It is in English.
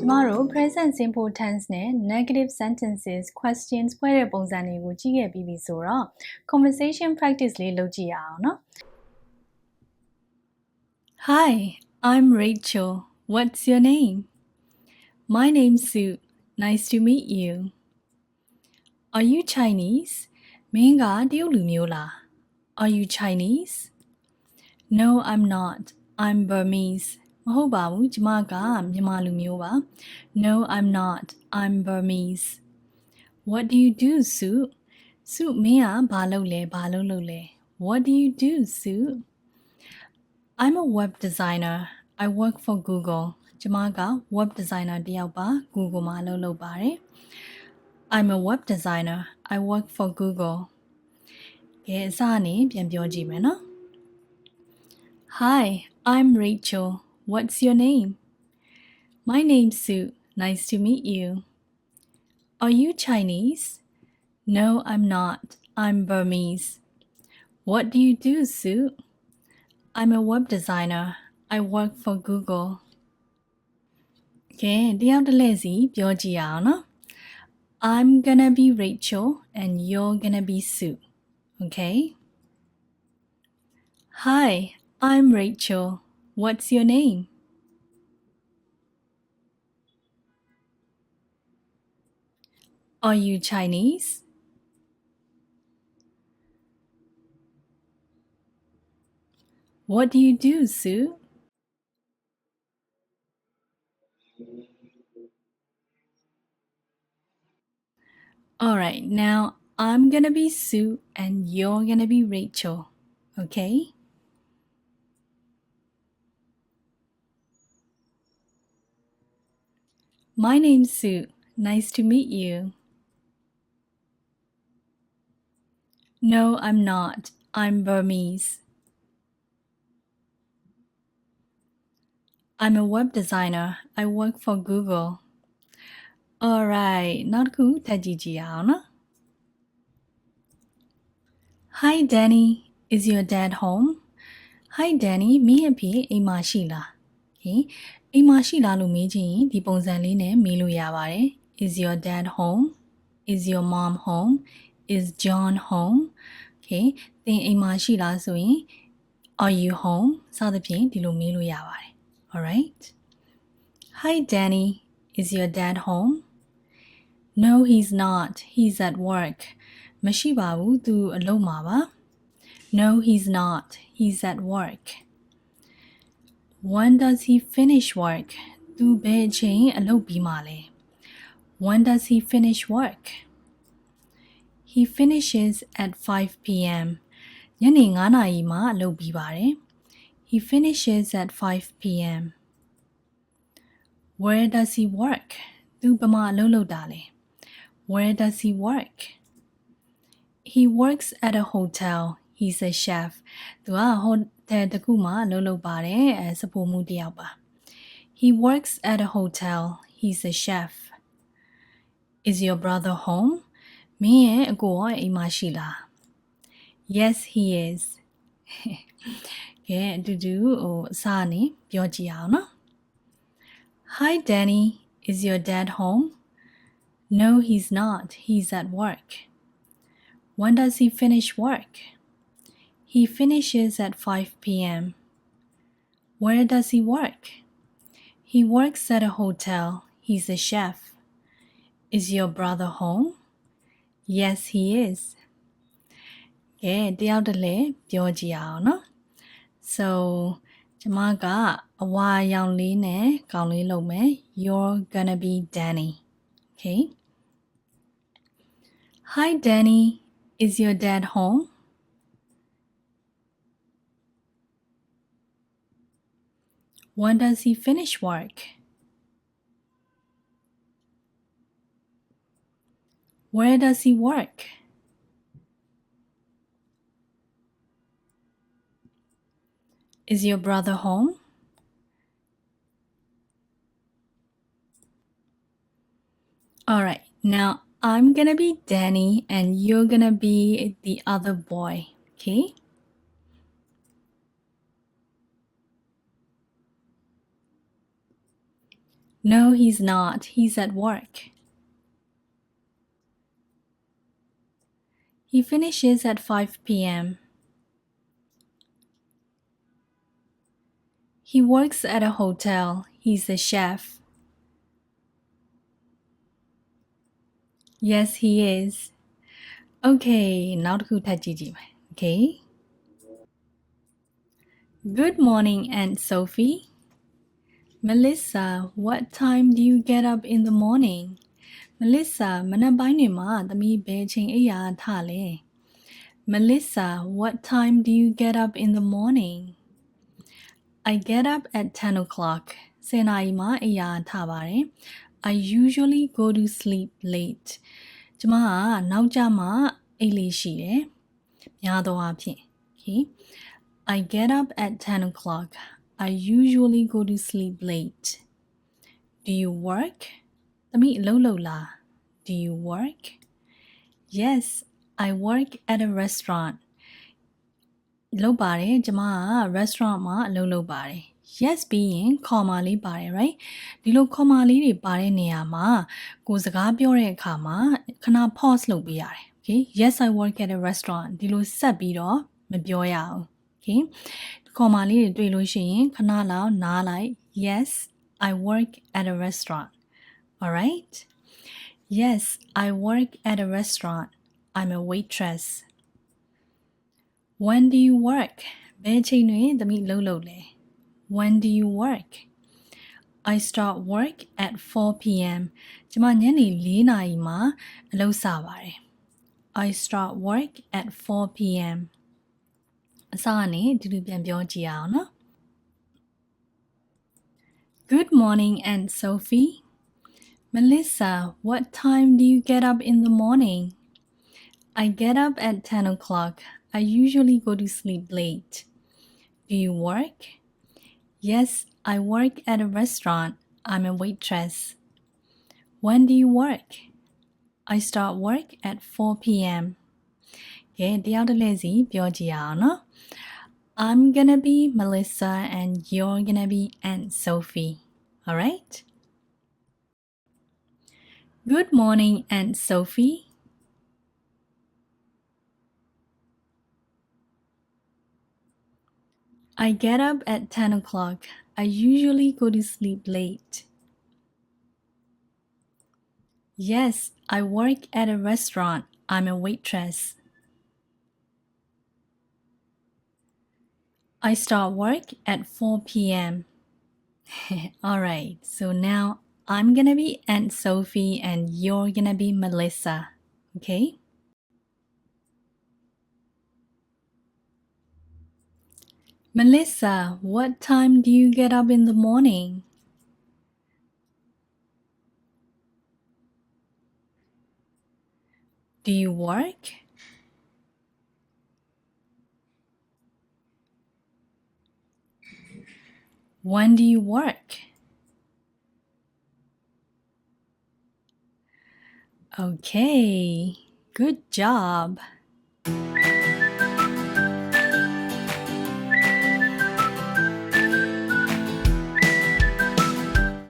Tomorrow, present simple tense နဲ့ negative sentences, questions ဖွဲ့တဲ့ပုံစံတွေကိုကြည့်ခဲ့ပြီးပြီဆိုတော့ conversation practice လေးလုပ်ကြည့်ရအောင်နော် Hi, I'm Rachel. What's your name? My name's Sue. Nice to meet you. Are you Chinese? မင်းကတရုတ်လူမျိုးလား Are you Chinese? No, I'm not. I'm Burmese. မဟုတ်ပါဘူးကျမကမြန်မာလူမျိုးပါ No, I'm not. I'm Burmese. What do you do, Sue? Sue မင်းကဘာလုပ်လဲ What do you do, Sue? I'm a web designer. I work for Google. ကျမက web designer တစ်ယောက်ပါ Google မှာအလုပ်လုပ်ပါတယ် I'm a web designer. I work for Google. ကဲအစအနေပြန်ပြောကြည့်မယ်နော် Hi, I'm Rachel. What's your name? My name's Sue. Nice to meet you. Are you Chinese? No, I'm not. I'm Burmese. What do you do, Sue? I'm a web designer. I work for Google. ကဲတယောက်တစ်လဲစီပြောကြည့်အောင်နော် I'm gonna be Rachel and you're gonna be Sue. Okay? Hi, I'm Rachel. What's your name? Are you Chinese? What do you do, Sue? Alright, now I'm gonna be Sue and you're gonna be Rachel. Okay? My name's Sue. Nice to meet you. No, I'm not. I'm Burmese. I'm a web designer. I work for Google. Alright, နောက်တစ်ခုထပ်ကြည့်ကြည့်အောင်နော် Hi Danny, is your dad home? Hi Danny, မင်းအဖေအိမ်မှာရှိလား Okay, အိမ်မှာရှိလားလို့မေးချင်ရင်ဒီပုံစံလေးနဲ့မေးလို့ရပါတယ် Is your dad home? Is your mom home? Is John home? Okay, သင်အိမ်မှာရှိလားဆိုရင် Are you home? စသဖြင့်ဒီလိုမေးလို့ရပါတယ် Alright? Hi Danny, is your dad home? No, he's not. He's at work. မရှိပါဘူးသူအလုပ်မှာပါ No, he's not. He's at work. When does he finish work? သူဘယ်အချိန်အလုပ်ပြီးမှလဲ When does he finish work? He finishes at 5 p.m. ညနေ9နာရီမှာအလုပ်ပြီးပါတယ် He finishes at 5 p.m. Where does he work? သူဘယ်မှာအလုပ်လုပ်တာလဲ Where does he work? He works at a hotel. He's a chef. သူကဟိုတယ်တစ်ခုမှာအလုပ်လုပ်ပါတယ်စပိုမှုတစ်ယောက်ပါ He works at a hotel. He's a chef. Is your brother home? မင်းရဲ့အကိုကအိမ်မှာရှိလား Yes, he is. ကဲအတူတူအစအနေပြောကြည့်အောင်နော် Hi Danny, is your dad home? No, he's not. He's at work. When does he finish work? He finishes at 5 p.m. Where does he work? He works at a hotel. He's a chef. Is your brother home? Yes, he is. ကဲတယောက်တစ်လဲပြောကြည့်အောင်နော် So ကျမကအဝါရောင်လေးနဲ့ကောင်းလေးလုပ်မယ် You're gonna be Danny. Okay? Hi Danny, is your dad home? When does he finish work? Where does he work? Is your brother home? Alright, now I'm gonna be Danny and you're gonna be the other boy, okay? No, he's not. He's at work. He finishes at 5 p.m. He works at a hotel. He's a chef. Yes, he is. Okay, now to Okay. Good morning, Aunt Sophie. Melissa, what time do you get up in the morning? Melissa, မနက်ပိုင်းတွေမှာသမီးဘယ်ချိန်အိပ်ရာထလဲ Melissa, what time do you get up in the morning? I get up at 10 o'clock. 10နာရီမှာအိပ်ရာထပါတယ် I usually go to sleep late. ကျမကနောက်ကျမှအိပ်လေရှိတယ်များသောအားဖြင့် Okay. I get up at 10 o'clock. I usually go to sleep late. Do you work? သမီးအလုပ်လုပ်လား Do you work? Yes, I work at a restaurant. လုပ်ပါတယ်ကျမက restaurant မှာအလုပ်လုပ်ပါတယ် Yes ပြီးရင် comma လေးပါတယ် right ဒီလို comma လေးတွေပါတဲ့နေရာမှာကိုယ်စကားပြောတဲ့အခါမှာခဏ pause လုပ်ပေးရတယ် Okay. Yes, I work at a restaurant. ဒီလိုဆက်ပြီးတော့မပြောရအောင် Okay. comma လေးတွေတွေ့လို့ရှိရင်ခဏလောက်နားလိုက် Yes, I work at a restaurant. Alright? Yes, I work at a restaurant. I'm a waitress. When do you work? ဘယ်ချိန်တွင်သမီးလုပ်လဲ When do you work? I start work at 4 p.m. ကျမညနေ4နာရီမှာအလုပ်စပါတယ် I start work at 4 p.m. အစကနေဒီလိုပြန်ပြောကြည့်အောင်နော် Good morning, Aunt Sophie. Melissa, what time do you get up in the morning? I get up at 10 o'clock. I usually go to sleep late. Do you work? Yes, I work at a restaurant. I'm a waitress. When do you work? I start work at 4 p.m. ကဲတယောက်တစ်လဲစီပြောကြည့်အောင်နော် I'm gonna be Melissa and you're gonna be Aunt Sophie. Alright? Good morning, Aunt Sophie. I get up at 10 o'clock. I usually go to sleep late. Yes, I work at a restaurant. I'm a waitress. I start work at 4 p.m. Alright, so now I'm gonna be Aunt Sophie and you're gonna be Melissa. Okay? Melissa, what time do you get up in the morning? Do you work? When do you work? Okay, good job.